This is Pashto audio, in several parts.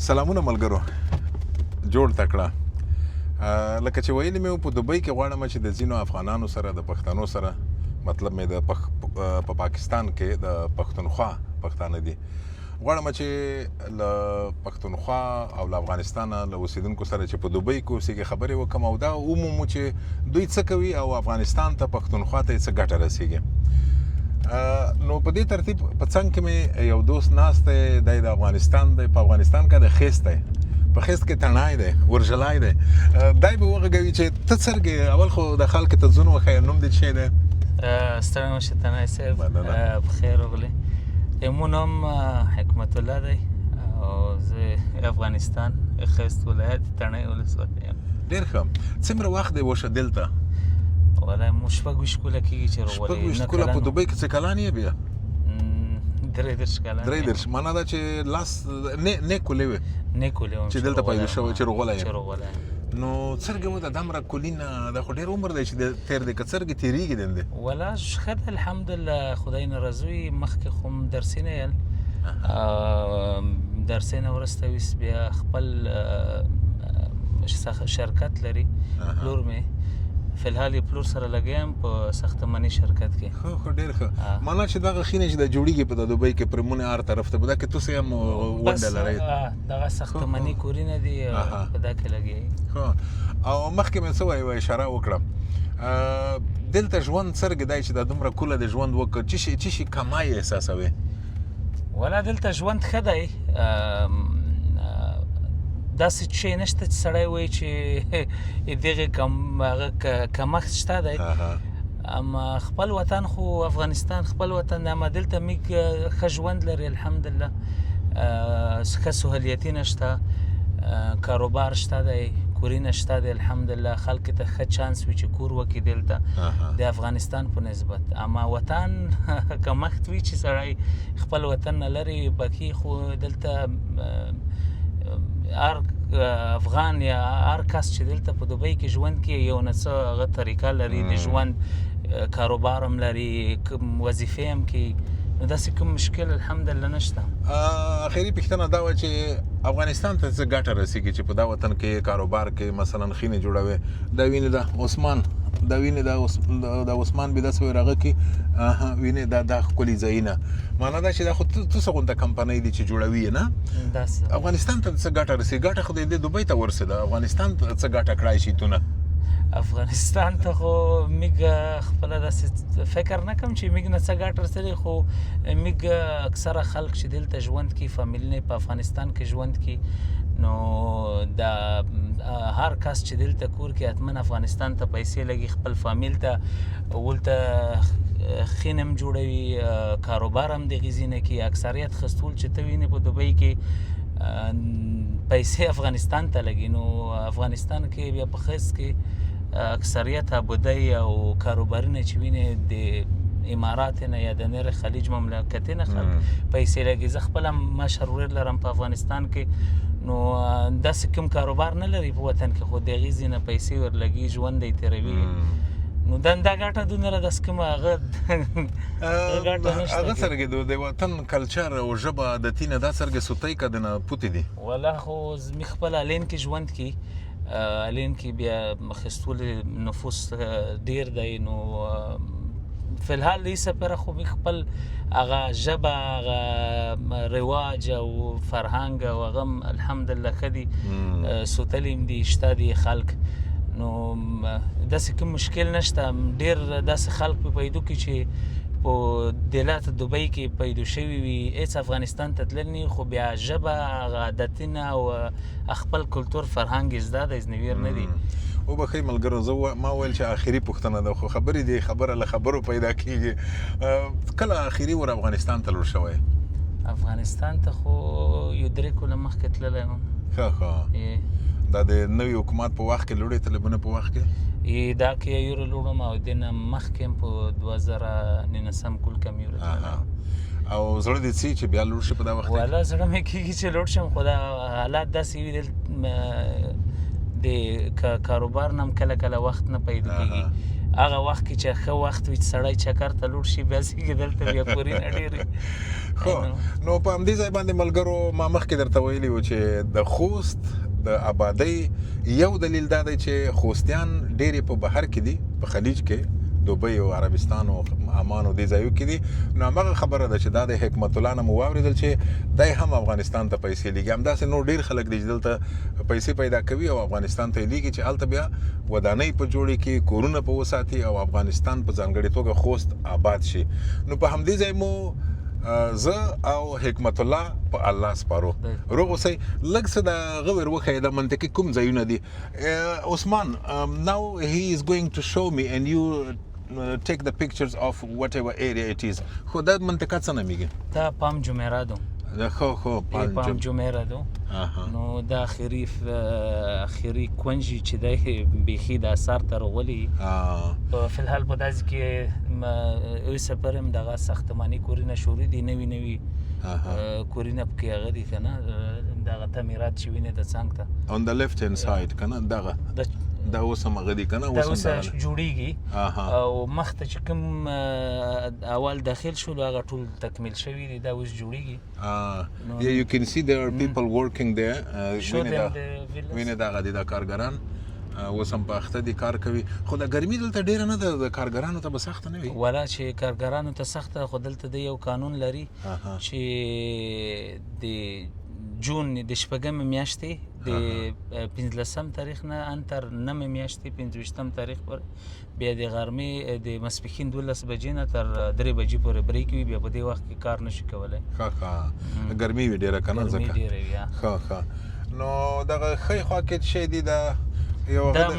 سلامونه ملګرو جوړ تکړه لکه چې ویلي مې په دوبۍ کې غواړم چې د ځینو افغانانو سره د پښتنو سره مطلب مې د په پاکستان کې د پښتونخوا پښتانه دي غواړم چې له پښتونخوا او له افغانستان له اوسیدونکو سره چې په دوبۍ کې اوسېږي خبرې وکړم او دا ومومو چې دوی څه کوي او افغانستان ته پښتونخوا ته یې څه ګټه رسېږي. نو په دې ترتیب په څنګ کې مې یو دوست ناست دی دی د افغانستان دی په افغانستان کې د خیست دی په خیست کې تڼای دی ورژلی دی دی به وغږوي چې ته څرګې اول خو د خلکو ته ځون وښیه نوم دې څه دی؟ ستړی مشه تڼای صاحب بخیر راغلی مو نوم حکمت الله دی او زه افغانستان خیست ولایت تڼای ولسوالۍ یم. ډېر ښه څومره وخت دی وشه دلته؟ والله مو شپږ ویشت کاله کېږي چې راغلی شپږ ویشت کاله په دوبۍ کې څه کلان یې بیا؟ 33 کلن. 33 معنا دا چې لاس نه کولې وې نه کولې وم چې دلته پیدا شوی چې راغلی چې راغلی نو څرګه وه د دومره کلونه دا خو ډېر عمر دی چې تېر دی که څرګې تېرېږي دندې والله ښه ده الحمدلله خدای نه راضي وي مخکې خو هم درسي نه یم درسي نه وروسته ویس بیا خپل شرکت لري پلور مې فی الحال یې پلور سره لګیم په ساختماني شرکت کې. ښه ډېر ښه معنا چې دغه خینې چې د جوړیږي په د دوبۍ کې پرمونې هر طرف ته په دا کې تاسې هم ونډه لرئ دغه ساختماني کورونه دي په دا کې لګي. ښه او مخکې مې څه وایي اشاره وکړه دلته ژوند څرګې دی چې دا دومره کوله د ژوند وکړ څه شي کمای احساسوې؟ ولا دلته ژوند ښه دی داسې شی نشته چې سړی وایي چې دغې کمښت شته دی اما خپل وطن خو افغانستان خپل وطن دی اما دلته موږ ښه ژوند لري الحمدلله ښه سهولیتونه شته کاروبار شته دی کورونه شته دی الحمدلله خلکو ته ښه چانس وي چې کور وکړي دلته د افغانستان په نسبت اما وطن کمښت وي چې سړی خپل وطن نه لري باقي خو دلته هر افغان یا هر کس چې دلته په دوبۍ کې ژوند کوي یو نه څه هغه طریقه لري د ژوند کاروبار هم لري وظیفې هم کوي نو داسې کوم مشکل الحمدلله نشته. اخري پوښتنه دا وه چې افغانستان ته څه ګټه رسېږي چې په دا وطن کې کاروبار کې مثلا خینې جوړوي دا وینې د عثمان دا وینې د عثمان بې داسې وایي هغه کې وینې دا ښکلي ځایونه معنا دا چې دا خو څه غونډه کمپنۍ دي چې جوړوي یې نه افغانستان ته څه ګټه رسېږي ګټه خو د دوبۍ ته ورسېده افغانستان ته څه ګټه کړای شي تونه افغانستان ته خو موږ خپله داسې فکر نه کوم چې موږ نه څه ګټه رسېږي خو موږ اکثره خلک چې دلته ژوند کوي فامیلونه په افغانستان کې ژوند کوي نو د هر کس چې دلته کور کې حتما افغانستان ته پیسې لګي خپل فامیل ته ولته خینم جوړوي کاروبار هم د غزینه کې اکثریت خستول چې ته وینې په دوبۍ کې پیسې افغانستان ته لګي نو افغانستان کې بیا په خیست کې اکثریت ابودی او کاروبارونه چې وینې د امارات نه یا د نور خلیج مملکتونه خلک پیسې لګي زه خپل هم مشر ورور لرم په افغانستان کې نو داسې کوم کاروبار نه لري په وطن کې خو د هغې ځینې پیسې ورلګي ژوند یې تېروي نو دا ګټه دونه ده داسې کومه هغه ګټه نشته هغه څرګې د وطن کلچر او ژبه عادتونه دا څرګې سوتی که دنه پوتې دي والله خو زموږ خپل الین کې ژوند کوي الین کې بیا خستول نفوس ډیر دی نو فی الحال لیسه پره خو موږ خپل هغه ژبه هغه رواج او فرهنګ او هغه هم الحمدلله ښه دي سوتلي هم دي شته دي خلک نو داسې کوم مشکل نشته ډېر داسې خلک په پیدو کې چې په دلات دوبۍ کې پیدا شوي وي هېڅ افغانستان ته تللی نه خو بیا ژبه هغه عادتونه او خپل کلتور فرهنګ یې زده دی زنویر نه دي وبښئ ملګرو زه ما ویل چې آخري پوښتنه ده خو خبرې دي خبره له خبرو پیدا کېږي کله آخري ور افغانستان ته لور شوی؟ افغانستان ته خو یو 3 کاله مخکې تللی وم. ښه دا د نوي حکومت په وخت کې لوړې طالبونه په وخت کې دا کې یوره لوړم او دې نه مخکې هم په 2019 کال کې هم یوره تللی او زړه دې څه چې بیا لوړ شي په دا وخت کې؟ والله زړه مې کېږي چې لوړ شم خو دا حالات داسې وي د کاروبار نه هم کله کله وخت نه پیدا کېږي هغه وخت کې چې ښه وخت وي چې سړی چکر ته لوړ شي بیا چې دلته بیا کورونه ډېرې خو نو په همدې ځای باندې ملګرو ما مخکې درته ویلي و چې د خوست د آبادۍ یو دلیل دا دی چې خوستیان ډېرې په بهر کې دي په خلیج کې دوبۍ او عربستان او عمان او دې ځایو کې دي نو همغه خبره ده چې دا د حکمت الله نه مو واورېدل چې دی هم افغانستان ته پیسې لیږي همداسې نور ډېر خلک دي چې دلته پیسې پیدا کوي او افغانستان ته یې لیږي چې هلته بیا ودانۍ په جوړې کې کورونه په وساتي او افغانستان په ځانګړې توګه خوست آباد شي نو په همدې ځای مو زه او حکمت الله په الله سپارو روغ اوسئ لږ څه د هغه ور وښیه د منطقې کوم ځایونه دي عثمان now he is going to show me and you take the pictures of whatever area it is خو دا منطقه څه نمیږي دا پام جمعرا دو خو پام جمعرا دو نو دا اخیری کونجی چې دی بیخي د اثار ته راغلي فی الحال په داسې کې اوسه پرم دغه ساختماني کورونه شروع دي نوي کورونه پکې هغه دي که نه دغه تعمیرات چې وینې د څنګ ته on the left hand side که نه دغه دا اوس هم هغه دي که نه دا اوس جوړیږي او مخته چې کوم اول داخل شولو هغه ټول تکمیل شوي دي دا اوس جوړیږي Yeah, you can see there are people working there. وینې دغه دي د کارګران اوس هم په اخته دي کار کوي خو د ګرمي دلته ډېره نه ده د کارګرانو ته به سخته نه وي ولا چې کارګرانو ته سخته خو دلته د یو قانون لري چې د جون د شپږمې میاشتې د 15 تاریخ نه ان تر 9 میاشتې 25 تاریخ پر بیا د غرمې د ماسپښین 12 بجې نه تر 3 بجې پورې بریک وي بیا په دې وخت کې کار نشي کولی ښه ګرمي وي ډېره که نه ځکه ښه نو دغه ښی خوا کې شی دي دا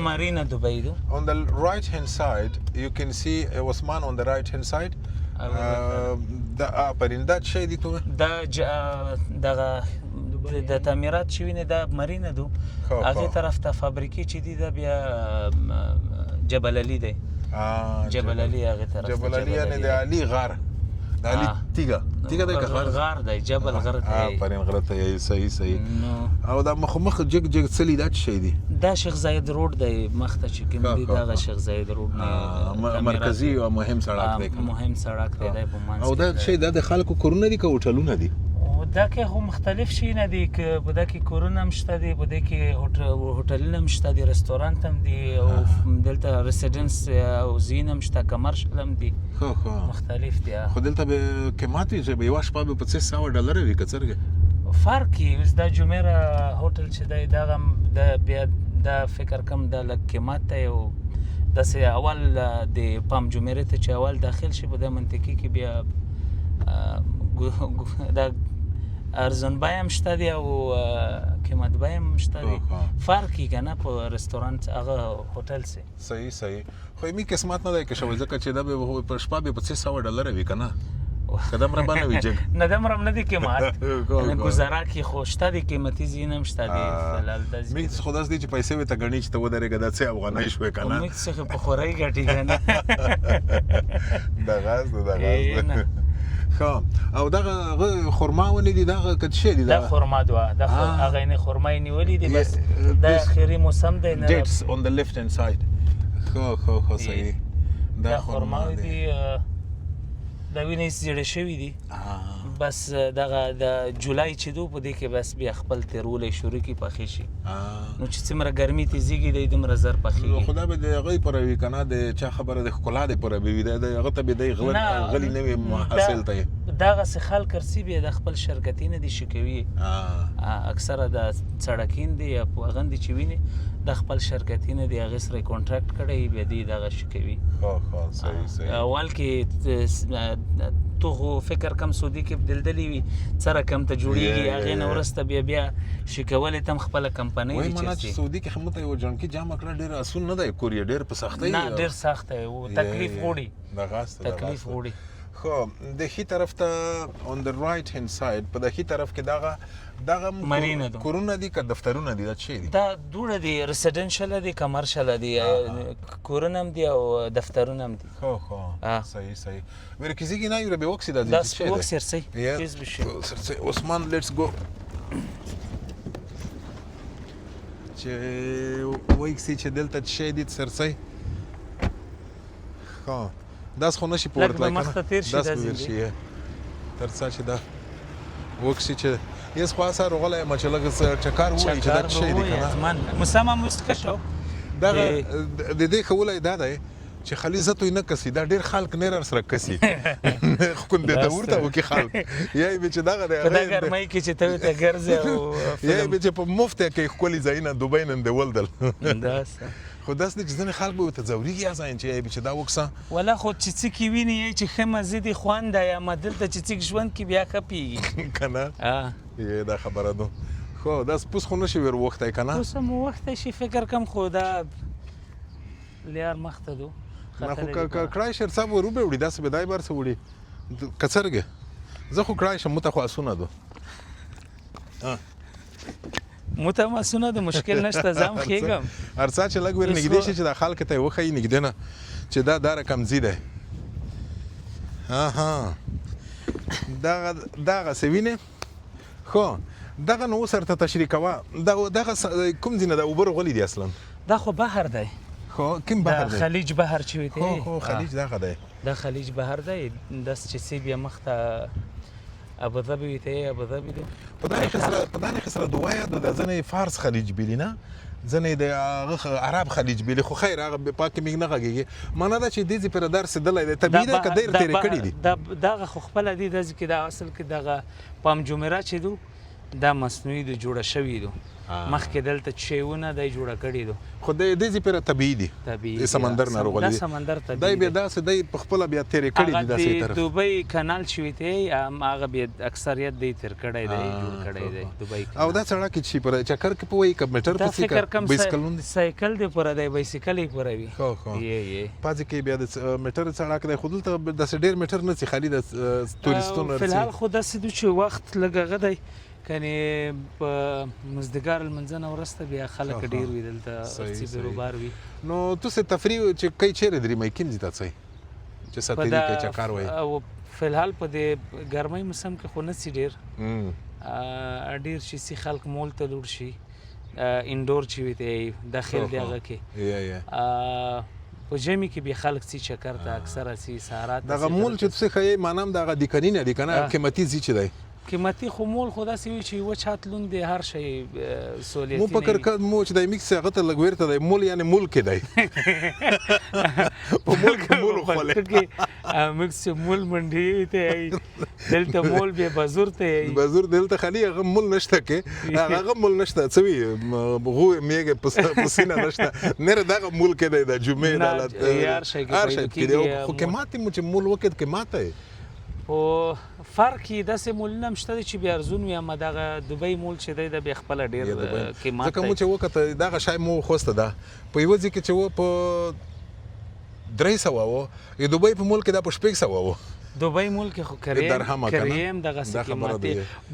مارینا دوبۍ دو on the right hand side you can see Osman on the right hand side دا پرنده شی دي تو دا دغه د تعمیرات چې وینې دا مارینه دو هغې طرف ته فابریکې چې دي دا بیا جبل علي دی جبل علي هغې طرف جبل علي یعنې د علي غار د علي تیږه دی که غار دی جبل غر دی پرین غره ته یې صحیح او دا مخ جګ څلی دا څه شی دی دا شیخ زاید روډ دی مخته چې کوم دی دغه شیخ زاید روډ نه مرکزي او مهم سړک دی مهم سړک دی په منځ او دا شی د خلکو کورونه دي که هوټلونه دي دا کې خو مختلف شیونه دي که په دا کې کورونه هم شته دي په دې کې هوټلونه هم شته دي رستورانت هم دي او دلته ریسیډنس او زین هم شته کمرشل هم دي مختلف دي خو دلته به قیمت وي چې به یوه شپه به $500 وي که څرنګه فرق یې اوس دا جمیره هوټل چې دی دغه بیا دا فکر کوم دا لږ قیمت دی او داسې اول د پام جمیرې ته چې اول داخل شي په دې منطقې کې بیا دا ارزان بای هم شته دی او قیمت بای هم شته دی فرقی که نه په رستورانت هغه هوټل سي صحیح خو می قسمت نه دی که شوی ځکه چې دا به په شپه به $500 وي که نه قدم را باندې وي جګ نه دم رم نه دی قیمت گزاره کې خو شته دی قیمتي زین هم شته دی فلال داسې می خو داسې دی چې پیسې وي ته ګڼي چې ته ودرېږه دا څه افغانۍ شوې که نه می څه په خورۍ ګټي که نه دغه او دغه خرما ونې دي دغه که څه دي دا خرما دوه دا هغه نه خرما یې نیولې دي بس دا اخري موسم دی نه dates on the left hand side خو صحیح دا خرما دي دا وینې زیړې شوي دي بس دغه د جولای چې دو په دې کې بس بیا خپل تیرولی شروع کړي پخې شي نو چې څومره ګرمي تیزیږي دی دومره زر پخېږي خو دا به د هغې پوره وي که نه د چا خبره د ښکلا د پوره به وي د هغه ته به دی غلي نه وي حاصل ته یې دغسې خلک رسي بیا د خپل شرکتي نه دي شي کوي اکثره د سړکین دي یا هغه دي چې ویني د خپل شرکتي نه دي هغې سره کانټراکټ کړی بیا دی دغه شي کوي صحیح اول کې تو خو فکر کم سعودي کې دلدلې وي څه رقم ته جوړېږي هغې نه وروسته بیا شي کولی ته هم خپله کمپنۍ وایي مانا چې سعودي کې خو ته یو جنکي جامه کړه ډېر اسون نه دی کور یې ډېر په سختۍ نه ډېر سخت دی تکلیف غواړي تکلیف غواړي خو د ښي طرف ته on the right hand side په د ښي طرف کې دغه مارینه ده کورونه دي که دفترونه دي دا څه دي دا دوړه دي ریسیډنشل دي کمرشل دي کورونه هم دي او دفترونه هم دي خو صحیح مرکزی کې نه یو به وکسي دا دا وکسر سي چیز بشي عثمان لیټس گو چې وایي چې دلته څه دي سرسي ها داس خو نشي لږ پورته به مخته تېر شي داس دا به ور زندګي. شي تر څه چې دا وکسي چې یس خو سره غلې ما چې لږ چکار وایي چې دا شي دی کنه مسما مسکشو دا د دې خولای دا دی چې خالي زته نه کسي دا ډیر خلک نه سره کسي خو کوم د ورته وکي خلک یای به چې دا په دا ګرمۍ کې چې ته ګرځې او یای به چې په مفت کې خولي ځایونه دوبۍ نن دی ولدل دا خو داس نه چې ځنې خلک به ته ضروري یا ځای چې یای به چې دا وکسه ولا خو چې څه کې ویني چې ښه مزید خوند یا مدل ته چې څه ژوند کې بیا کپی کنه یې دا خبره ده خو داس پوس خو نشي ور وخت کنه اوس مو وخت شي فکر کم خو دا لیار مخته دو نه خو کړای شر صاحب ورو به وړي داس به دای بار څه وړي کڅرګه زه خو کړای شم متخو اسونه دو متماسونه د مشکل نشته زم خېګم ارڅا چې لګ ور نګدې شي چې د خلک ته وخی نګدې نه چې دا رقم زیاده ها دا سوینه خو دغه نو سره تشریح کوا دغه کوم دینه د اوبر غولې دي اصلا دا خو بحر دی خو کوم بحر دی خلیج بحر چې وي خو خلیج دغه دی دا خلیج بحر دی داس چې سی بیا مخته ابو ظبي ته ابو ظبي دی په دغه خسره دوايا د ځنې فارس خلیج بیلینا ځنې د عرب خلیج بیلی خو خیر هغه پاک میګ نه غږیږي معنا دا چې دې پر درس دلای دی طبيعي ده کډیر تیرې کړی دي دا خو خپل دي د ځکه دا اصل کې دغه پام جمعرات چې دو دا مصنوعي د جوړه شوی دو مخکې دلته چېونه د جوړه کړی دو خو د دې پر طبيعي دي د سمندر نه راغلي دا سمندر طبيعي دای به دا سې د خپل بیا تیرې کړی دي داسې طرف دوبۍ کانال شوی ته هغه بیا اکثریت دی تر کړی دی جوړ کړی دی دوبۍ او دا څنګه کې چې پر چکر کې پوي کمپیوټر په سیکل بایسکلون دي سایکل دی پر دی بایسکل یې پر وي خو پاتې کې بیا د میټر څنګه کې خودل ته د ډیر میټر نه سي خالي د تورستونو فلحال خو د سدو چې وخت لګغه دی کني په مزدګار المنځنه ورسته بیا خلک ډیر وی دلته سی بیروبار وی نو تاسو تفریح چې کوي چیرې درې مې کیم زیات سي چې ساتلی کې چکر وای او فلحال په دې ګرمۍ موسم کې خو نه سي ډیر ډیر شي سي خلک مول ته لور شي انډور چی وي ته داخل دیغه کې په جمی کې به خلک سي چکر ته اکثره سي سهارات دغه مول چې څه خې مانام دغه د کنینه دي کنه قیمتي زی چي دی قیمتي خو مول خدا سی وی چې و چاتلون دی هر شی سہولیت مو فکر کړ مو چې د میکس هغه ته لګویر ته د مول یعنی مول کې دی په مول کې مول خو کې میکس مول منډي ته دلته مول به بازور دلته خالي هغه مول نشته کې هغه مول نشته څوی غو میګه پسینه نشته نه دغه مول کې دی د جمعې د هر شی کې خو کې ماته مو چې مول وکړ کې ماته او فرق یې داسې مولونه مشته چې بیا ارزون وي اما دغه دوبۍ مول چې دی د بیا خپله ډېر قیمت ځکه مو چې وکړه دغه شی مو خوسته ده په یوه ځای کې چې و په 300 و د دوبۍ په مول کې دا په 600 و دوبۍ مول کې خو کریم دغه څه قیمت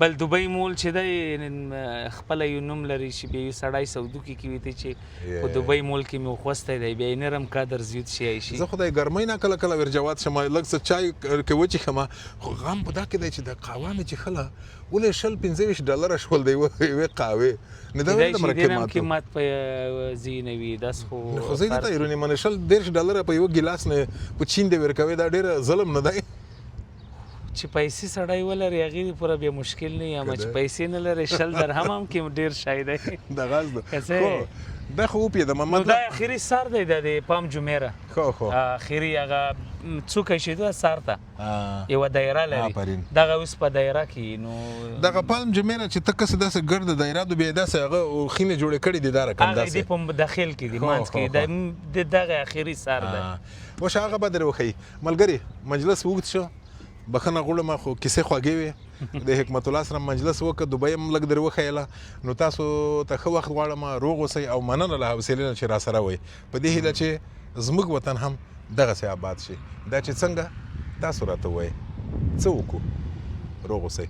بل دوبۍ مول چې دی خپل یو نوم لري چې بیا یو سړی سودو کې وي ته چې په دوبۍ مول کې مو خوسته دی بیا نرم قدر زیات شي شي زه خدای ګرمۍ نه کله کله ورجوات شم لږ څه چای کې وچی خمه خو غم په دا کې دی چې د قوامه چې خله ولې شل $25 شول دی وی قاوي نه دا د قیمت په زینوي داس خو زه دا ایرونی من شل $10 په یو ګلاس نه په چین دی ورکوي دا ډیر ظلم نه دی چې پیسې سړی ولري هغې پوره بیا مشکل نه وي اما چې پیسې نه لري $10 هم کې ډېر شی دی د غاز ده دا خو وپېدم نو دا اخري سر دی د پام جمعره خو اخري هغه څوکی چې دوه سر ته یوه دایره لري دغه اوس په دایره کې نو دغه پالم جمعره چې ته کسې داسې ګرده دایره دو بیا داسې هغه خینې جوړې کړي دي دا رقم هغه دې په داخل کې دي منځ کې د دغه اخري سر دی اوس هغه به در وښیي ملګري مجلس اوږد شو بخنه غوړم خو کیسې خوږې وي د حکمت الله سره مجلس وکړ دوبۍ هم لږ در وښیله نو تاسو ته ښه وخت غواړم روغ اوسئ او مننه له حوصلې نه چې راسره وئ په دې هیله چې زموږ وطن هم دغسې آباد شي دا چې څنګه تاسو راته وایئ څه وکړو روغ اوسئ